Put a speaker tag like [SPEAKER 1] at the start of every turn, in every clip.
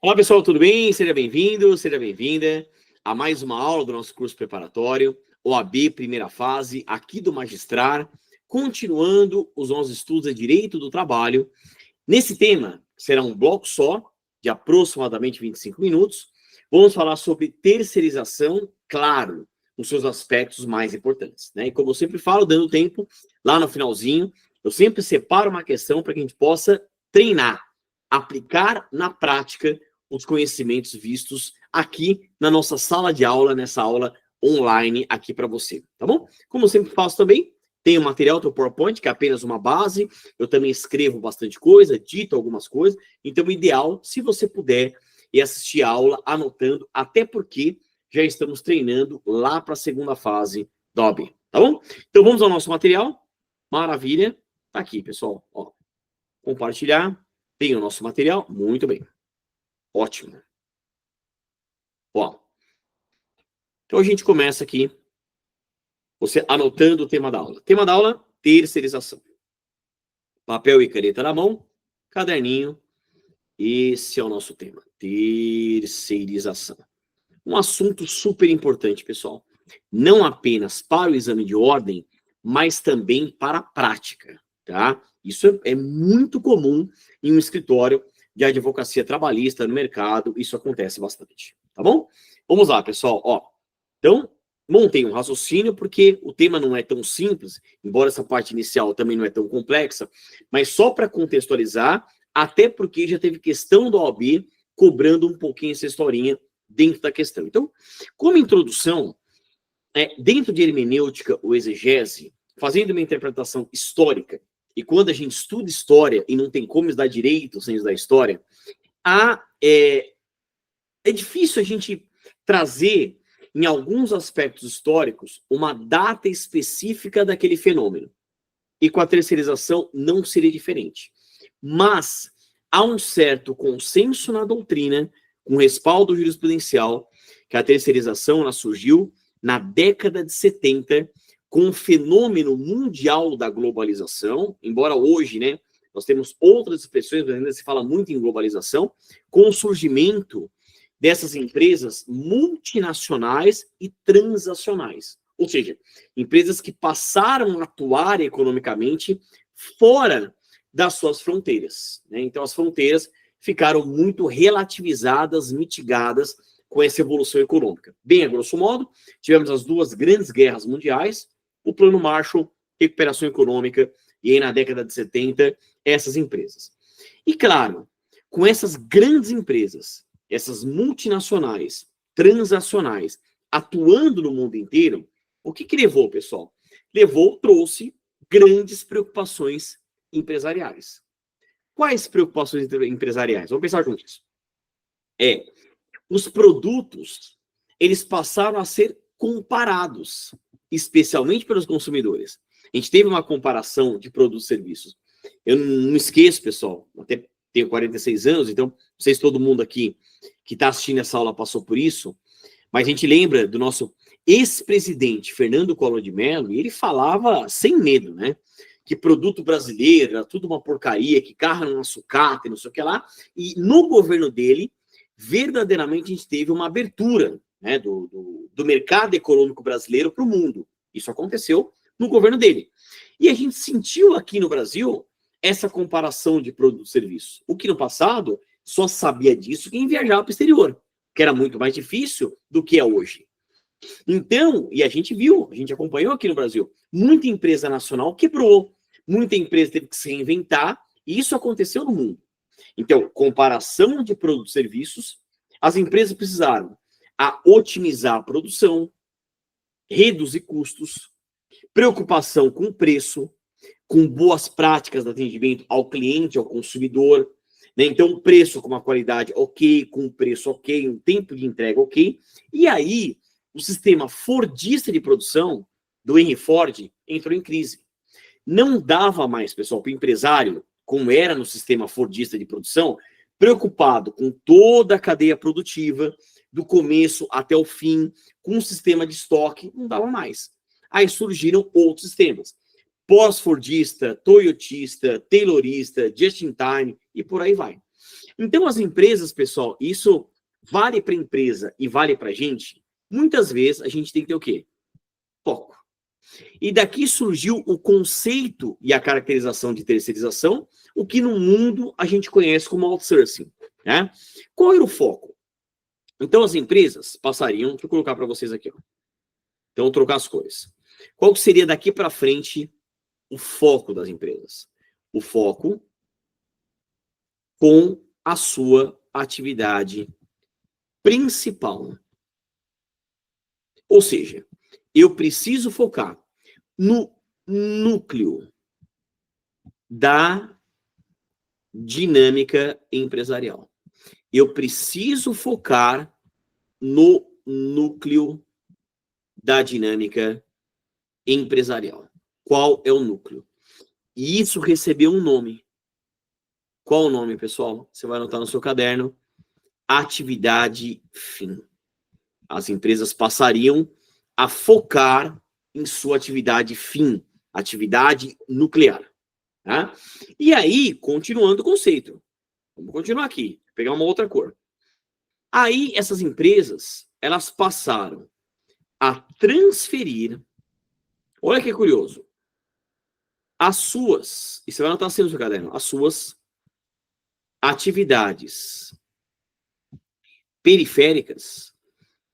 [SPEAKER 1] Olá, pessoal, tudo bem? Seja bem-vindo, seja bem-vinda a mais uma aula do nosso curso preparatório, OAB Primeira Fase, aqui do Magistrar, continuando os nossos estudos de Direito do Trabalho. Nesse tema, será um bloco só, de aproximadamente 25 minutos. Vamos falar sobre terceirização, claro, nos seus aspectos mais importantes, né? E como eu sempre falo, dando tempo, lá no finalzinho, eu sempre separo uma questão para que a gente possa treinar, aplicar na prática os conhecimentos vistos aqui na nossa sala de aula, nessa aula online aqui para você, tá bom? Como eu sempre faço também, tem o material do PowerPoint, que é apenas uma base, eu também escrevo bastante coisa, dito algumas coisas, então o ideal, se você puder, é assistir a aula anotando, até porque já estamos treinando lá para a segunda fase da OAB, tá bom? Então vamos ao nosso material, maravilha, tá aqui, pessoal, ó, compartilhar, tem o nosso material, muito bem. Ótimo. Ó, então a gente começa aqui, você anotando o tema da aula. Tema da aula, terceirização. Papel e caneta na mão, caderninho. Esse é o nosso tema, terceirização. Um assunto super importante, pessoal. Não apenas para o exame de ordem, mas também para a prática, tá? Isso é muito comum em um escritório de advocacia trabalhista no mercado, isso acontece bastante, tá bom? Vamos lá, pessoal, ó. Então, montei um raciocínio, porque o tema não é tão simples, embora essa parte inicial também não é tão complexa, mas só para contextualizar, até porque já teve questão do OAB cobrando um pouquinho essa historinha dentro da questão. Então, como introdução, dentro de hermenêutica ou exegese, fazendo uma interpretação histórica, e quando a gente estuda história e não tem como estudar direito sem estudar história, é difícil a gente trazer, em alguns aspectos históricos, uma data específica daquele fenômeno. E com a terceirização não seria diferente. Mas há um certo consenso na doutrina, com respaldo jurisprudencial, que a terceirização ela surgiu na década de 70, com o fenômeno mundial da globalização, embora hoje, né, nós temos outras expressões, mas ainda se fala muito em globalização, com o surgimento dessas empresas multinacionais e transacionais. Ou seja, empresas que passaram a atuar economicamente fora das suas fronteiras, né? Então, as fronteiras ficaram muito relativizadas, mitigadas com essa evolução econômica. Bem, a grosso modo, tivemos as duas grandes guerras mundiais, o Plano Marshall, recuperação econômica, e aí na década de 70, essas empresas. E claro, com essas grandes empresas, essas multinacionais, transacionais, atuando no mundo inteiro, o que levou, pessoal? Trouxe grandes preocupações empresariais. Quais preocupações empresariais? Vamos pensar juntos. Os produtos, eles passaram a ser comparados, especialmente pelos consumidores. A gente teve uma comparação de produtos e serviços. Eu não esqueço, pessoal, até tenho 46 anos, então não sei se todo mundo aqui que está assistindo essa aula passou por isso, mas a gente lembra do nosso ex-presidente Fernando Collor de Mello, e ele falava sem medo, né? Que produto brasileiro era tudo uma porcaria, que carro não sucata, não sei o que lá. E no governo dele, verdadeiramente a gente teve uma abertura, né, do mercado econômico brasileiro para o mundo. Isso aconteceu no governo dele. E a gente sentiu aqui no Brasil essa comparação de produtos e serviços. O que no passado só sabia disso quem viajava para o exterior, que era muito mais difícil do que é hoje. Então, e a gente viu, a gente acompanhou aqui no Brasil, muita empresa nacional quebrou, muita empresa teve que se reinventar, e isso aconteceu no mundo. Então, comparação de produtos e serviços, as empresas precisaram otimizar a produção, reduzir custos, preocupação com o preço, com boas práticas de atendimento ao cliente, ao consumidor, né? Então, preço com uma qualidade ok, com um preço ok, um tempo de entrega ok, e aí o sistema fordista de produção do Henry Ford entrou em crise. Não dava mais, pessoal, para o empresário, como era no sistema fordista de produção, preocupado com toda a cadeia produtiva, do começo até o fim, com um sistema de estoque, não dava mais. Aí surgiram outros sistemas. Pós-fordista, toyotista, taylorista, just in time, e por aí vai. Então, as empresas, pessoal, isso vale para a empresa e vale para a gente. Muitas vezes a gente tem que ter o quê? Foco. E daqui surgiu o conceito e a caracterização de terceirização, o que no mundo a gente conhece como outsourcing, né? Qual era o foco? Então, as empresas passariam, deixa eu colocar para vocês aqui, ó. Então, vou trocar as cores. Qual que seria daqui para frente o foco das empresas? O foco com a sua atividade principal. Ou seja, eu preciso focar no núcleo da dinâmica empresarial. Eu preciso focar no núcleo da dinâmica empresarial. Qual é o núcleo? E isso recebeu um nome. Qual o nome, pessoal? Você vai anotar no seu caderno. Atividade fim. As empresas passariam a focar em sua atividade fim, atividade nuclear. Tá? E aí, continuando o conceito. Vamos continuar aqui, pegar uma outra cor. Aí, essas empresas, elas passaram a transferir, olha que curioso, as suas, e você vai anotar assim no seu caderno, as suas atividades periféricas,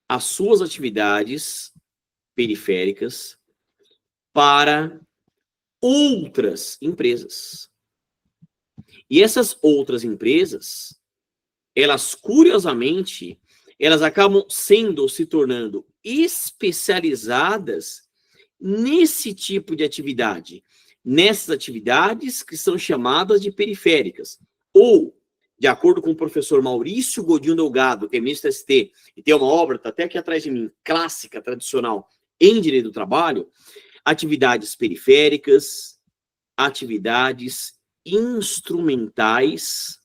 [SPEAKER 1] as suas atividades periféricas para outras empresas. E essas outras empresas, elas, curiosamente, elas acabam sendo, se tornando especializadas nesse tipo de atividade, nessas atividades que são chamadas de periféricas. Ou, de acordo com o professor Maurício Godinho Delgado, que é ministro do ST, e tem uma obra, está até aqui atrás de mim, clássica, tradicional, em direito do trabalho, atividades periféricas, atividades instrumentais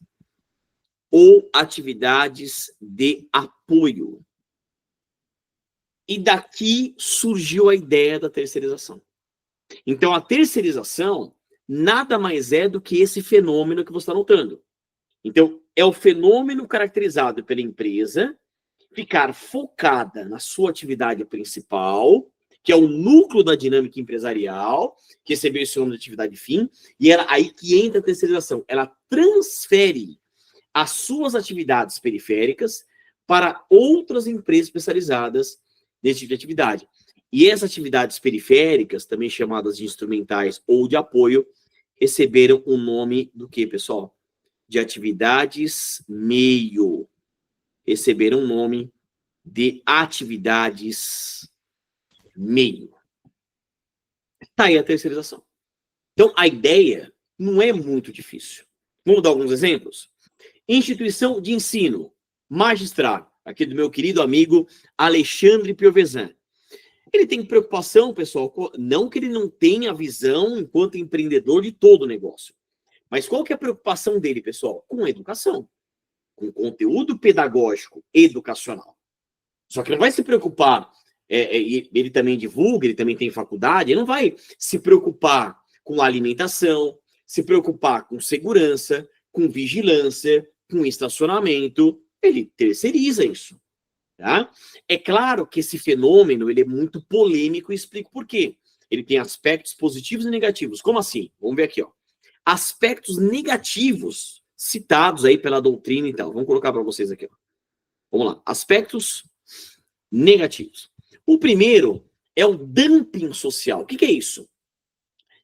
[SPEAKER 1] ou atividades de apoio. E daqui surgiu a ideia da terceirização. Então, a terceirização nada mais é do que esse fenômeno que você está notando. Então, é o fenômeno caracterizado pela empresa ficar focada na sua atividade principal, que é o núcleo da dinâmica empresarial, que recebeu esse nome de atividade fim, e ela, aí que entra a terceirização. Ela transfere as suas atividades periféricas para outras empresas especializadas nesse tipo de atividade. E essas atividades periféricas, também chamadas de instrumentais ou de apoio, receberam o nome do que, pessoal? De atividades meio. Receberam o nome de atividades meio. Tá aí a terceirização. Então, a ideia não é muito difícil. Vamos dar alguns exemplos? Instituição de ensino, magistral, aqui do meu querido amigo Alexandre Piovesan. Ele tem preocupação, pessoal, não que ele não tenha visão enquanto empreendedor de todo o negócio. Mas qual que é a preocupação dele, pessoal? Com a educação, com conteúdo pedagógico educacional. Só que não vai se preocupar, ele também divulga, ele também tem faculdade, ele não vai se preocupar com alimentação, se preocupar com segurança, com vigilância, com estacionamento, ele terceiriza isso. Tá? É claro que esse fenômeno ele é muito polêmico e explico por quê. Ele tem aspectos positivos e negativos. Como assim? Vamos ver aqui, ó. Aspectos negativos citados aí pela doutrina e tal. Vamos colocar para vocês aqui, ó. Vamos lá. Aspectos negativos. O primeiro é o dumping social. O que é isso?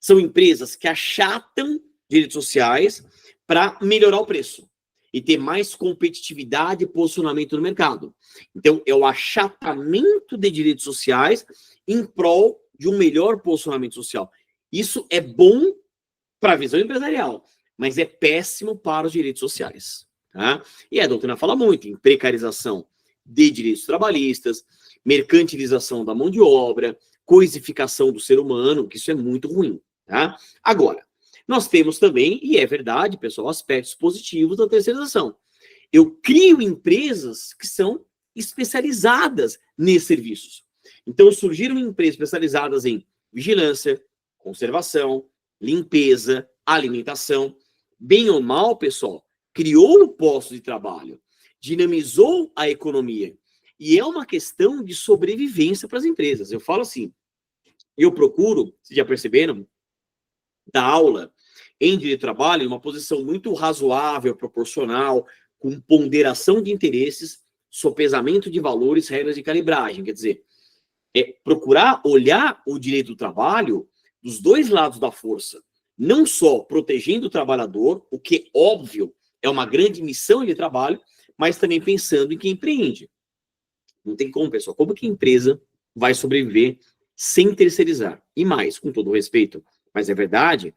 [SPEAKER 1] São empresas que achatam direitos sociais para melhorar o preço e ter mais competitividade e posicionamento no mercado. Então, é o achatamento de direitos sociais em prol de um melhor posicionamento social. Isso é bom para a visão empresarial, mas é péssimo para os direitos sociais. Tá? E a doutrina fala muito em precarização de direitos trabalhistas, mercantilização da mão de obra, coisificação do ser humano, que isso é muito ruim. Tá? Agora, nós temos também, e é verdade, pessoal, aspectos positivos da terceirização. Eu crio empresas que são especializadas nesses serviços. Então, surgiram empresas especializadas em vigilância, conservação, limpeza, alimentação. Bem ou mal, pessoal, criou postos de trabalho, dinamizou a economia. E é uma questão de sobrevivência para as empresas. Eu falo assim, eu procuro, vocês já perceberam, dar aula em direito do trabalho em uma posição muito razoável, proporcional, com ponderação de interesses, sopesamento de valores, regras de calibragem. Quer dizer, procurar olhar o direito do trabalho dos dois lados da força, não só protegendo o trabalhador, o que, óbvio, é uma grande missão de trabalho, mas também pensando em quem empreende. Não tem como, pessoal. Como que a empresa vai sobreviver sem terceirizar? E mais, com todo o respeito, mas é verdade,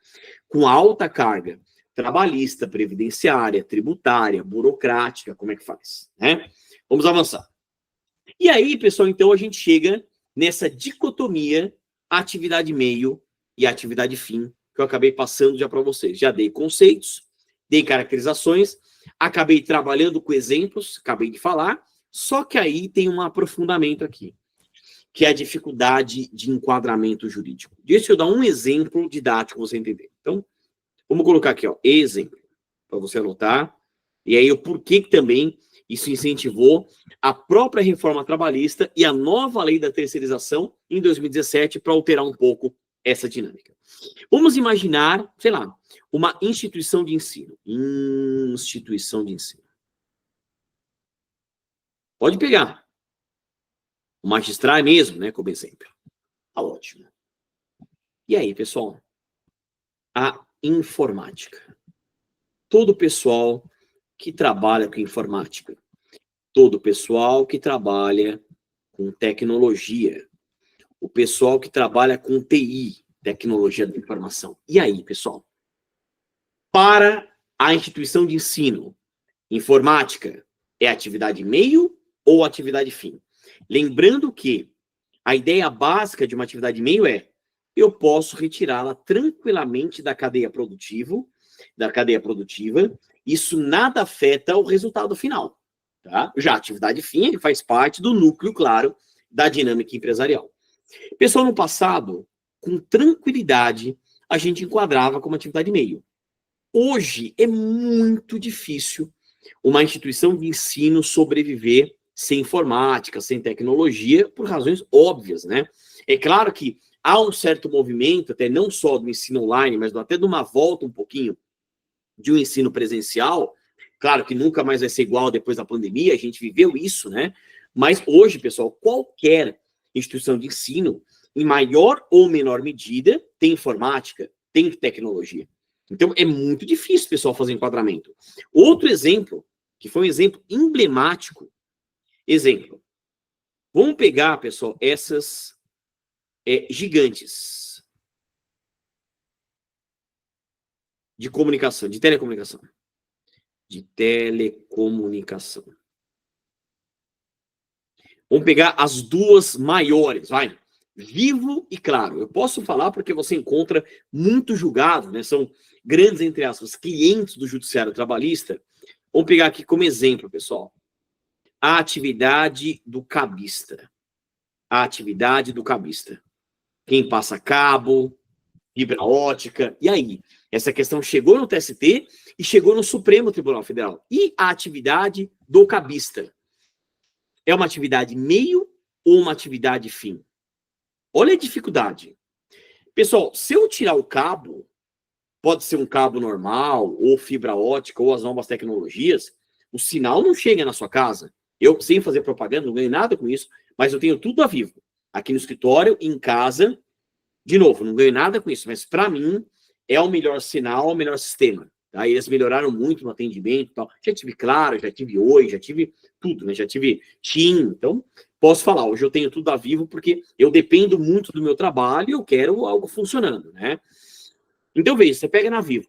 [SPEAKER 1] com alta carga trabalhista, previdenciária, tributária, burocrática, como é que faz? Né? Vamos avançar. E aí, pessoal, então a gente chega nessa dicotomia atividade meio e atividade fim, que eu acabei passando já para vocês. Já dei conceitos, dei caracterizações, acabei trabalhando com exemplos, acabei de falar, só que aí tem um aprofundamento aqui, que é a dificuldade de enquadramento jurídico. Deixa eu dar um exemplo didático para você entender. Então, vamos colocar aqui, ó, exemplo, para você anotar, e aí o porquê que também isso incentivou a própria reforma trabalhista e a nova lei da terceirização em 2017 para alterar um pouco essa dinâmica. Vamos imaginar, sei lá, uma instituição de ensino. Instituição de ensino. Pode pegar. O magistral mesmo, né, como exemplo. Tá ótimo. E aí, pessoal? A informática. Todo o pessoal que trabalha com informática. Todo o pessoal que trabalha com tecnologia. O pessoal que trabalha com TI, tecnologia da informação. E aí, pessoal? Para a instituição de ensino, informática é atividade meio ou atividade fim? Lembrando que a ideia básica de uma atividade meio é eu posso retirá-la tranquilamente da cadeia produtiva, isso nada afeta o resultado final. Tá? Já a atividade fim ele faz parte do núcleo, claro, da dinâmica empresarial. Pessoal, no passado, com tranquilidade, a gente enquadrava como atividade meio. Hoje é muito difícil uma instituição de ensino sobreviver sem informática, sem tecnologia, por razões óbvias, né? É claro que há um certo movimento, até não só do ensino online, mas até de uma volta um pouquinho de um ensino presencial. Claro que nunca mais vai ser igual depois da pandemia, a gente viveu isso, né? Mas hoje, pessoal, qualquer instituição de ensino, em maior ou menor medida, tem informática, tem tecnologia. Então, é muito difícil, pessoal, fazer enquadramento. Outro exemplo, que foi um exemplo emblemático, vamos pegar, pessoal, essas gigantes de comunicação, de telecomunicação. Vamos pegar as duas maiores, vai. Vivo e Claro. Eu posso falar porque você encontra muito julgado, né? São grandes, entre aspas, clientes do judiciário trabalhista. Vamos pegar aqui como exemplo, pessoal. A atividade do cabista. A atividade do cabista. Quem passa cabo, fibra ótica. E aí? Essa questão chegou no TST e chegou no Supremo Tribunal Federal. E a atividade do cabista? É uma atividade meio ou uma atividade fim? Olha a dificuldade. Pessoal, se eu tirar o cabo, pode ser um cabo normal, ou fibra ótica, ou as novas tecnologias, o sinal não chega na sua casa. Eu, sem fazer propaganda, não ganho nada com isso, mas eu tenho tudo a vivo. Aqui no escritório, em casa, de novo, não ganho nada com isso, mas para mim é o melhor sinal, o melhor sistema. Tá? Eles melhoraram muito no atendimento e tal. Já tive Claro, já tive Oi, já tive tudo, né? Já tive TIM, então posso falar, hoje eu tenho tudo a vivo porque eu dependo muito do meu trabalho e eu quero algo funcionando, né? Então veja, você pega na Vivo,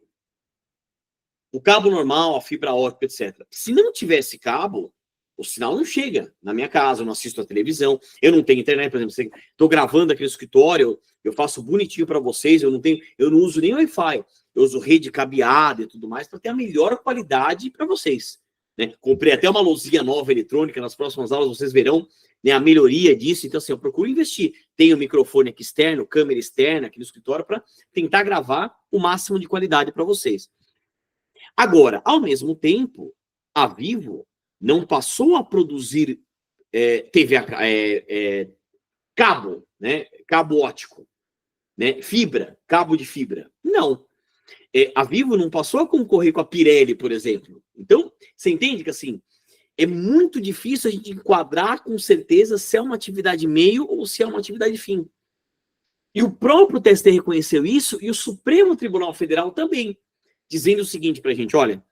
[SPEAKER 1] o cabo normal, a fibra ótica, etc. Se não tivesse cabo, o sinal não chega na minha casa, eu não assisto a televisão, eu não tenho internet, por exemplo, estou gravando aqui no escritório, eu faço bonitinho para vocês, eu não uso nem Wi-Fi, eu uso rede cabeada e tudo mais para ter a melhor qualidade para vocês. Né? Comprei até uma luzinha nova eletrônica, nas próximas aulas vocês verão, né, a melhoria disso, então assim, eu procuro investir. Tenho microfone aqui externo, câmera externa aqui no escritório para tentar gravar o máximo de qualidade para vocês. Agora, ao mesmo tempo, a Vivo não passou a produzir TV, cabo, né? Cabo ótico, né? Fibra, cabo de fibra. Não. A Vivo não passou a concorrer com a Pirelli, por exemplo. Então, você entende que assim, é muito difícil a gente enquadrar com certeza se é uma atividade meio ou se é uma atividade fim. E o próprio TST reconheceu isso e o Supremo Tribunal Federal também, dizendo o seguinte para a gente: olha,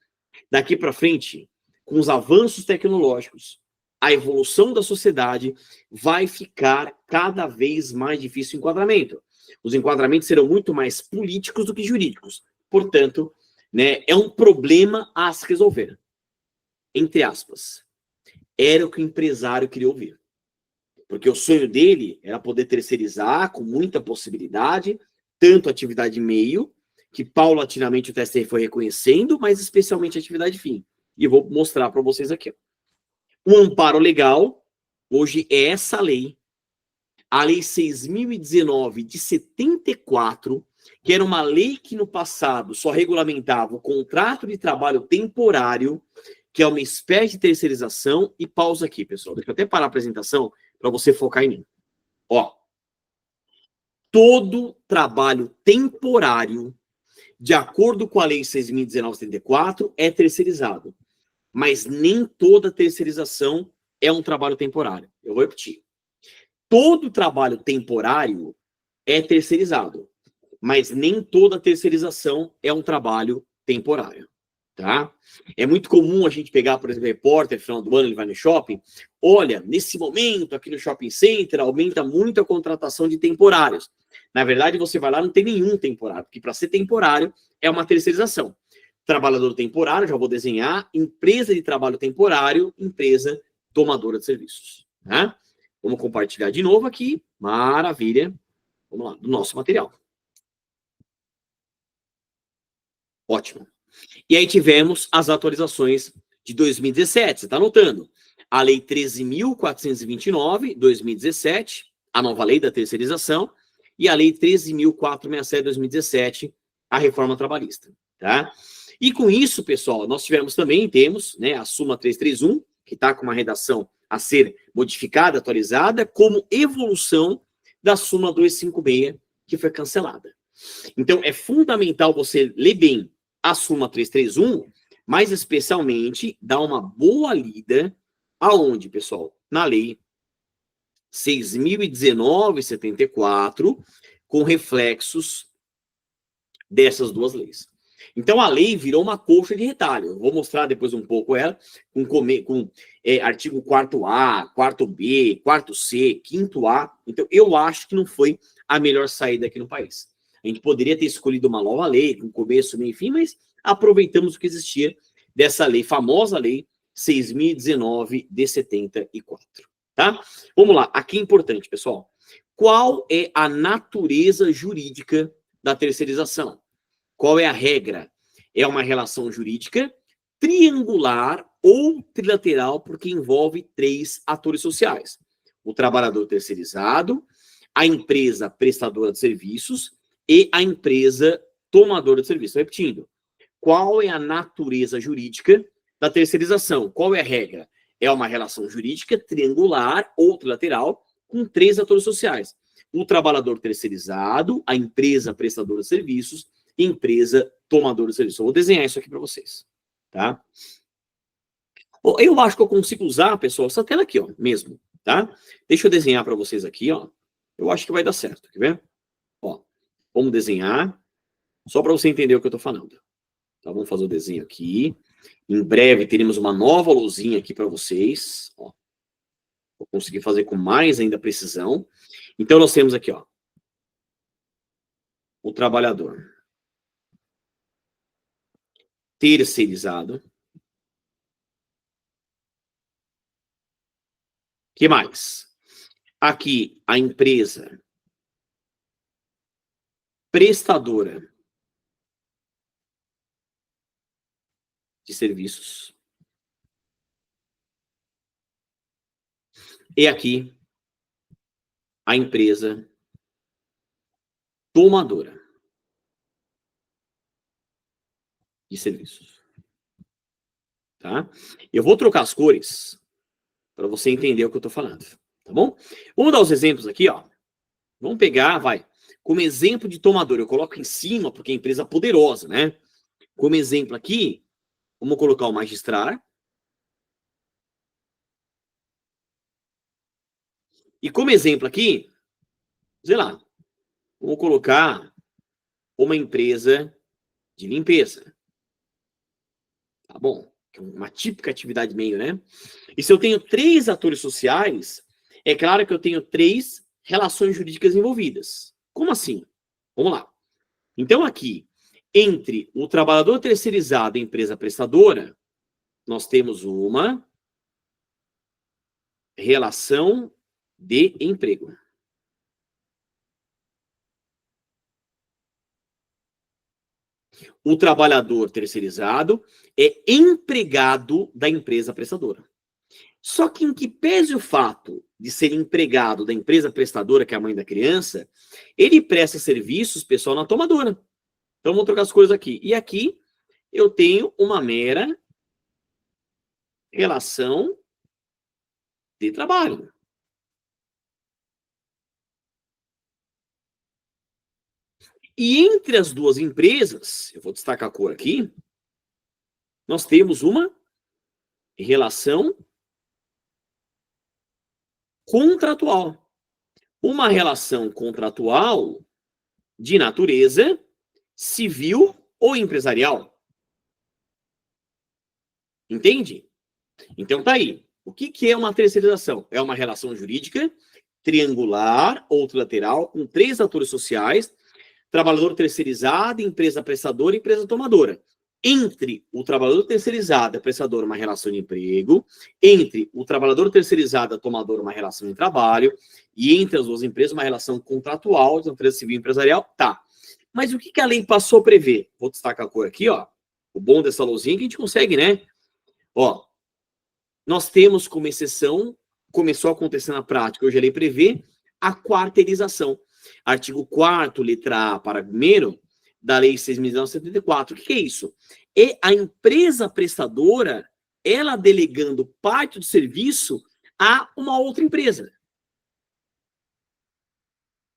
[SPEAKER 1] daqui para frente, com os avanços tecnológicos, a evolução da sociedade vai ficar cada vez mais difícil o enquadramento. Os enquadramentos serão muito mais políticos do que jurídicos. Portanto, né, é um problema a se resolver. Entre aspas. Era o que o empresário queria ouvir. Porque o sonho dele era poder terceirizar com muita possibilidade, tanto a atividade meio, que paulatinamente o TSE foi reconhecendo, mas especialmente a atividade fim. E eu vou mostrar para vocês aqui. O amparo legal, hoje é essa lei, a Lei 6.019 de 74, que era uma lei que no passado só regulamentava o contrato de trabalho temporário, que é uma espécie de terceirização. E pausa aqui, pessoal. Deixa eu até parar a apresentação para você focar em mim. Ó, todo trabalho temporário, de acordo com a Lei 6.019/74, é terceirizado. Mas nem toda terceirização é um trabalho temporário. Eu vou repetir. Todo trabalho temporário é terceirizado, mas nem toda terceirização é um trabalho temporário. Tá? É muito comum a gente pegar, por exemplo, repórter, final do ano, ele vai no shopping, olha, nesse momento, aqui no shopping center, aumenta muito a contratação de temporários. Na verdade, você vai lá, não tem nenhum temporário, porque para ser temporário é uma terceirização. Trabalhador temporário, já vou desenhar, empresa de trabalho temporário, empresa tomadora de serviços. Tá? Vamos compartilhar de novo aqui, maravilha. Vamos lá, do nosso material. Ótimo. E aí tivemos as atualizações de 2017, você está anotando? A Lei 13.429, 2017, a nova lei da terceirização, e a Lei 13.467, 2017, a reforma trabalhista. Tá? E com isso, pessoal, nós temos, né, a Súmula 331, que está com uma redação a ser modificada, atualizada, como evolução da Súmula 256, que foi cancelada. Então, é fundamental você ler bem a Súmula 331, mas especialmente dar uma boa lida aonde, pessoal? Na Lei 6.019/74, com reflexos dessas duas leis. Então, a lei virou uma colcha de retalho. Eu vou mostrar depois um pouco ela, com artigo 4A, 4B, 4C, 5A. Então, eu acho que não foi a melhor saída aqui no país. A gente poderia ter escolhido uma nova lei, com começo, meio e fim, mas aproveitamos o que existia dessa lei, famosa lei 6.019 de 74. Tá? Vamos lá, aqui é importante, pessoal. Qual é a natureza jurídica da terceirização? Qual é a regra? É uma relação jurídica triangular ou trilateral, porque envolve três atores sociais: o trabalhador terceirizado, a empresa prestadora de serviços e a empresa tomadora de serviços. Repetindo, qual é a natureza jurídica da terceirização? Qual é a regra? É uma relação jurídica triangular ou trilateral com três atores sociais: o trabalhador terceirizado, a empresa prestadora de serviços e empresa tomadora de serviços. Eu vou desenhar isso aqui para vocês, tá? Eu acho que eu consigo usar, pessoal, essa tela aqui, ó, mesmo, tá? Deixa eu desenhar para vocês aqui, ó. Eu acho que vai dar certo, quer ver? Ó, vamos desenhar, só para você entender o que eu estou falando. Então, vamos fazer o desenho aqui. Em breve teremos uma nova luzinha aqui para vocês. Ó, vou conseguir fazer com mais ainda precisão. Então, nós temos aqui, ó, o trabalhador terceirizado. Que mais? Aqui, a empresa prestadora de serviços. E aqui, a empresa tomadora de serviços. Tá? Eu vou trocar as cores para você entender o que eu estou falando. Tá bom? Vamos dar os exemplos aqui, ó. Vamos pegar, vai. Como exemplo de tomador, eu coloco em cima, porque é empresa poderosa, né? Como exemplo aqui, vamos colocar o magistrar. E como exemplo aqui, sei lá, vamos colocar uma empresa de limpeza. Tá bom? Uma típica atividade meio, né? E se eu tenho 3 atores sociais, é claro que eu tenho 3 relações jurídicas envolvidas. Como assim? Vamos lá. Então, aqui, entre o trabalhador terceirizado e a empresa prestadora, nós temos uma relação de emprego. O trabalhador terceirizado é empregado da empresa prestadora. Só que, em que pese o fato de ser empregado da empresa prestadora, que é a mãe da criança, ele presta serviços, pessoal, na tomadora. Então, vamos trocar as coisas aqui. E aqui, eu tenho uma mera relação de trabalho. E entre as duas empresas, eu vou destacar a cor aqui, nós temos uma relação contratual. Uma relação contratual de natureza civil ou empresarial. Entende? Então tá aí. O que é uma terceirização? É uma relação jurídica triangular ou trilateral com 3 atores sociais, trabalhador terceirizado, empresa prestadora e empresa tomadora. Entre o trabalhador terceirizado e a prestadora, uma relação de emprego. Entre o trabalhador terceirizado e a tomadora, uma relação de trabalho. E entre as duas empresas, uma relação contratual, de empresa civil e empresarial. Tá. Mas o que a lei passou a prever? Vou destacar a cor aqui, ó. O bom dessa luzinha é que a gente consegue, né? Ó, nós temos como exceção, começou a acontecer na prática, hoje a lei prevê, a quarteirização. Artigo 4º, letra A, parágrafo 1º, da Lei 6.974. O que é isso? É a empresa prestadora, ela delegando parte do serviço a uma outra empresa.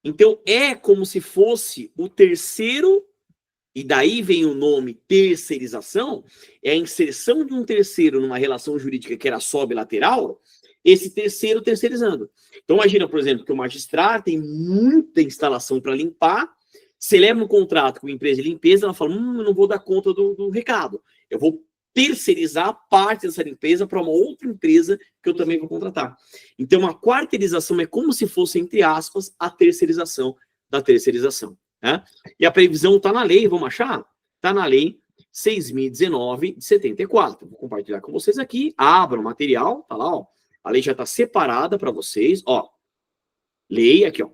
[SPEAKER 1] Então, é como se fosse o terceiro, e daí vem o nome terceirização, é a inserção de um terceiro numa relação jurídica que era só bilateral, esse terceiro terceirizando. Então, imagina, por exemplo, que o magistrado tem muita instalação para limpar, celebra um contrato com uma empresa de limpeza, ela fala, eu não vou dar conta do recado, eu vou terceirizar parte dessa limpeza para uma outra empresa que eu também vou contratar. Então, a quarteirização é como se fosse, entre aspas, a terceirização da terceirização. Né? E a previsão está na lei, vamos achar? Está na lei 6.019 de 74. Vou compartilhar com vocês aqui. Abra o material, tá lá, ó. A lei já está separada para vocês, ó. Lei aqui, ó.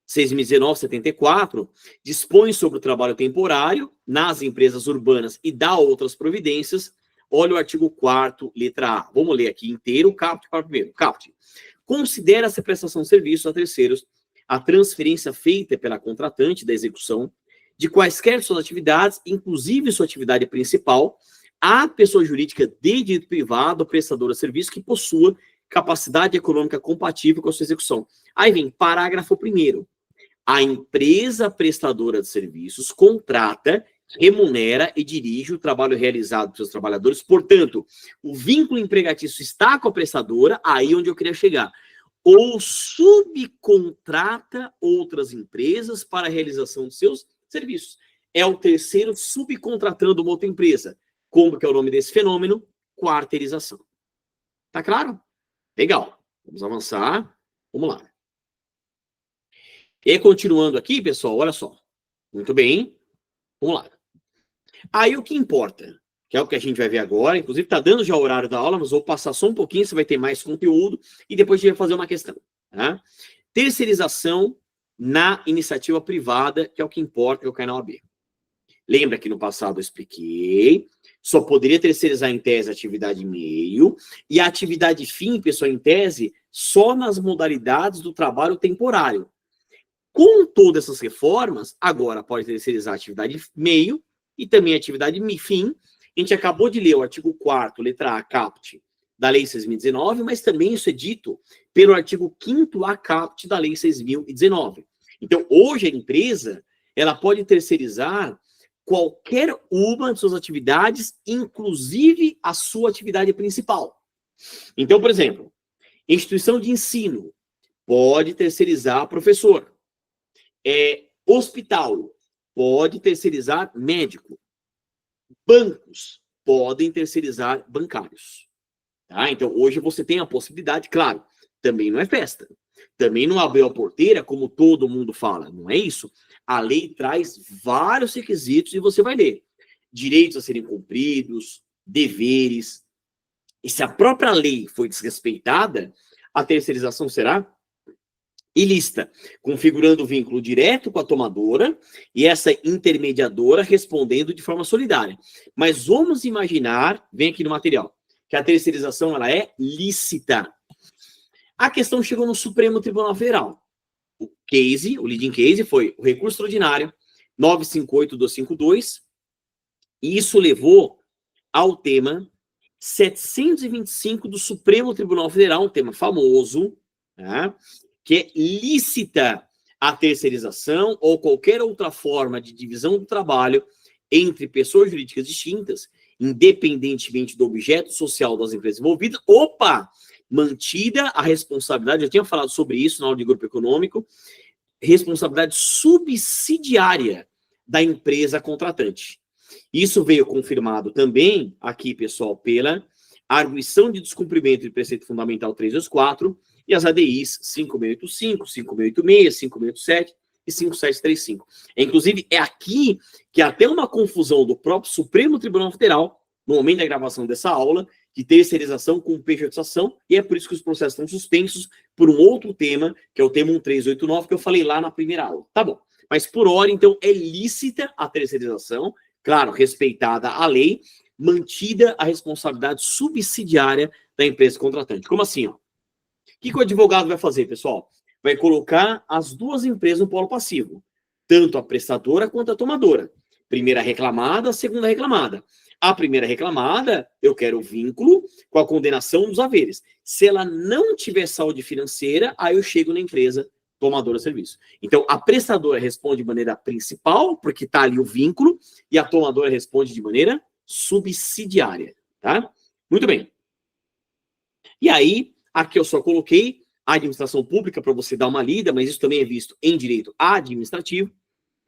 [SPEAKER 1] 6.019 de 74 dispõe sobre o trabalho temporário nas empresas urbanas e dá outras providências. Olha o artigo 4º, letra A. Vamos ler aqui inteiro, caput para o primeiro. Caput. Considera-se a prestação de serviços a terceiros a transferência feita pela contratante da execução de quaisquer suas atividades, inclusive sua atividade principal, à pessoa jurídica de direito privado, prestadora de serviço, que possua capacidade econômica compatível com a sua execução. Aí vem parágrafo 1º. A empresa prestadora de serviços contrata, remunera e dirige o trabalho realizado por seus trabalhadores. Portanto, o vínculo empregatício está com a prestadora, aí onde eu queria chegar. Ou subcontrata outras empresas para a realização de seus serviços. É o terceiro subcontratando uma outra empresa. Como que é o nome desse fenômeno? Quarteirização. Tá claro? Legal. Vamos avançar. Vamos lá. E continuando aqui, pessoal, olha só. Muito bem. Vamos lá. Aí o que importa, que é o que a gente vai ver agora, inclusive está dando já o horário da aula, mas vou passar só um pouquinho, você vai ter mais conteúdo, e depois a gente vai fazer uma questão. Tá? Terceirização na iniciativa privada, que é o que importa, que é o canal AB. Lembra que no passado eu expliquei, só poderia terceirizar em tese a atividade meio, e a atividade fim, pessoal, em tese, só nas modalidades do trabalho temporário. Com todas essas reformas, agora pode terceirizar a atividade meio e também atividade fim. A gente acabou de ler o artigo 4º, letra A, caput, da Lei 6.019, mas também isso é dito pelo artigo 5º A, caput, da Lei 6.019. Então, hoje a empresa, ela pode terceirizar qualquer uma de suas atividades, inclusive a sua atividade principal. Então, por exemplo, instituição de ensino pode terceirizar professor. Hospital pode terceirizar médico. Bancos podem terceirizar bancários. Tá? Então, hoje você tem a possibilidade, claro, também não é festa. Também não abriu a porteira, como todo mundo fala. Não é isso. A lei traz vários requisitos e você vai ler. Direitos a serem cumpridos, deveres. E se a própria lei foi desrespeitada, a terceirização será ilícita, configurando o vínculo direto com a tomadora e essa intermediadora respondendo de forma solidária. Mas vamos imaginar, vem aqui no material, que a terceirização ela é lícita. A questão chegou no Supremo Tribunal Federal. O leading case foi o recurso extraordinário 958.252, e isso levou ao tema 725 do Supremo Tribunal Federal, um tema famoso, né, que é lícita a terceirização ou qualquer outra forma de divisão do trabalho entre pessoas jurídicas distintas, independentemente do objeto social das empresas envolvidas. Mantida a responsabilidade, eu tinha falado sobre isso na aula de grupo econômico, responsabilidade subsidiária da empresa contratante. Isso veio confirmado também aqui, pessoal, pela arguição de descumprimento de preceito fundamental 324 e as ADIs 5685, 5686, 5687 e 5735. Inclusive, é aqui que há até uma confusão do próprio Supremo Tribunal Federal, no momento da gravação dessa aula, de terceirização com pejotização, e é por isso que os processos estão suspensos por um outro tema, que é o tema 1389, que eu falei lá na primeira aula. Tá bom. Mas, por hora, então, é lícita a terceirização, claro, respeitada a lei, mantida a responsabilidade subsidiária da empresa contratante. Como assim, ó? O que o advogado vai fazer, pessoal? Vai colocar as duas empresas no polo passivo, tanto a prestadora quanto a tomadora. Primeira reclamada, segunda reclamada. A primeira reclamada, eu quero o vínculo com a condenação dos haveres. Se ela não tiver saúde financeira, aí eu chego na empresa tomadora de serviço. Então, a prestadora responde de maneira principal, porque está ali o vínculo, e a tomadora responde de maneira subsidiária, tá? Muito bem. E aí, aqui eu só coloquei a administração pública para você dar uma lida, mas isso também é visto em direito administrativo.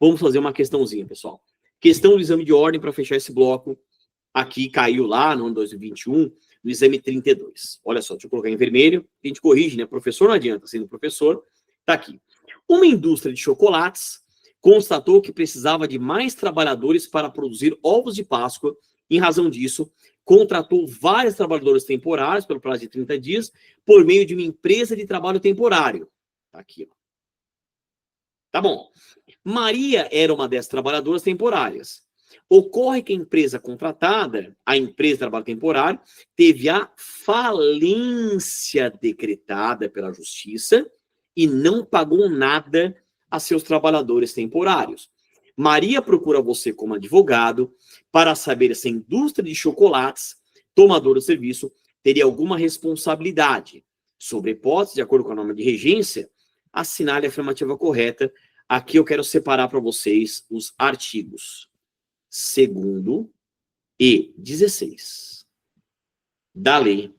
[SPEAKER 1] Vamos fazer uma questãozinha, pessoal. Questão do exame de ordem para fechar esse bloco. Aqui caiu lá no ano 2021, no exame 32. Olha só, deixa eu colocar em vermelho. A gente corrige, né? Professor não adianta, sendo professor. Tá aqui. Uma indústria de chocolates constatou que precisava de mais trabalhadores para produzir ovos de Páscoa. Em razão disso, contratou vários trabalhadores temporários pelo prazo de 30 dias por meio de uma empresa de trabalho temporário. Tá aqui, ó. Tá bom. Maria era uma dessas trabalhadoras temporárias. Ocorre que a empresa contratada, a empresa de trabalho temporário, teve a falência decretada pela justiça e não pagou nada a seus trabalhadores temporários. Maria procura você como advogado para saber se a indústria de chocolates, tomadora de serviço, teria alguma responsabilidade. Sobre a hipótese, de acordo com a norma de regência, assinale a afirmativa correta. Aqui eu quero separar para vocês os artigos 2º e 16 da Lei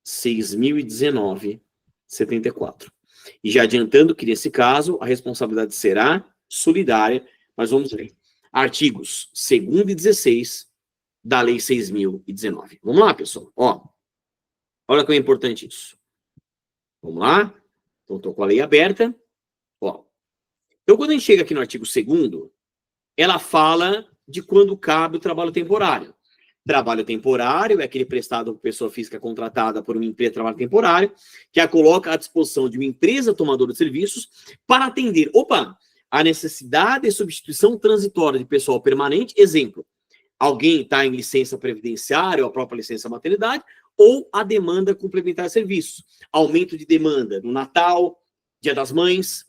[SPEAKER 1] 6.019/74. E já adiantando que, nesse caso, a responsabilidade será solidária, mas vamos ver. Artigos 2º e 16 da Lei 6.019. Vamos lá, pessoal. Ó, olha como é importante isso. Vamos lá? Então, estou com a lei aberta. Ó. Então, quando a gente chega aqui no artigo 2º, ela fala de quando cabe o trabalho temporário. Trabalho temporário é aquele prestado por pessoa física contratada por uma empresa de trabalho temporário, que a coloca à disposição de uma empresa tomadora de serviços para atender, a necessidade de substituição transitória de pessoal permanente. Exemplo, alguém está em licença previdenciária ou a própria licença maternidade, ou a demanda complementar de serviços. Aumento de demanda no Natal, Dia das Mães.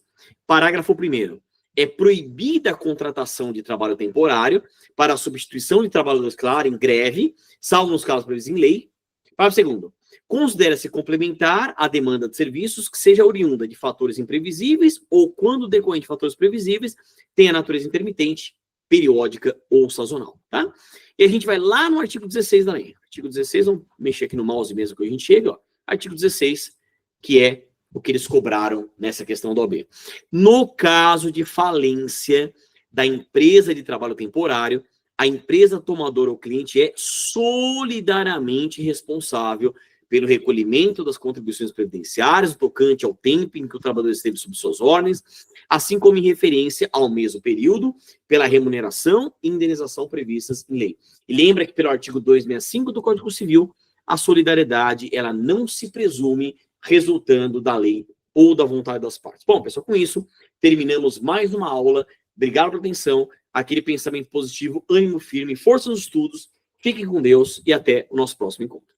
[SPEAKER 1] Parágrafo 1º. é proibida a contratação de trabalho temporário para a substituição de trabalhadores, claro, em greve, salvo nos casos previstos em lei. Parágrafo segundo. Considera-se complementar a demanda de serviços que seja oriunda de fatores imprevisíveis ou, quando decorrente de fatores previsíveis, tenha natureza intermitente, periódica ou sazonal, tá? E a gente vai lá no artigo 16 da lei. Artigo 16, vamos mexer aqui no mouse mesmo que a gente chega, ó. Artigo 16, que é o que eles cobraram nessa questão do OAB. No caso de falência da empresa de trabalho temporário, a empresa tomadora ou cliente é solidariamente responsável pelo recolhimento das contribuições previdenciárias, tocante ao tempo em que o trabalhador esteve sob suas ordens, assim como em referência ao mesmo período, pela remuneração e indenização previstas em lei. E lembra que pelo artigo 265 do Código Civil, a solidariedade, ela não se presume resultando da lei ou da vontade das partes. Bom, pessoal, com isso, terminamos mais uma aula. Obrigado pela atenção, aquele pensamento positivo, ânimo firme, força nos estudos, fiquem com Deus e até o nosso próximo encontro.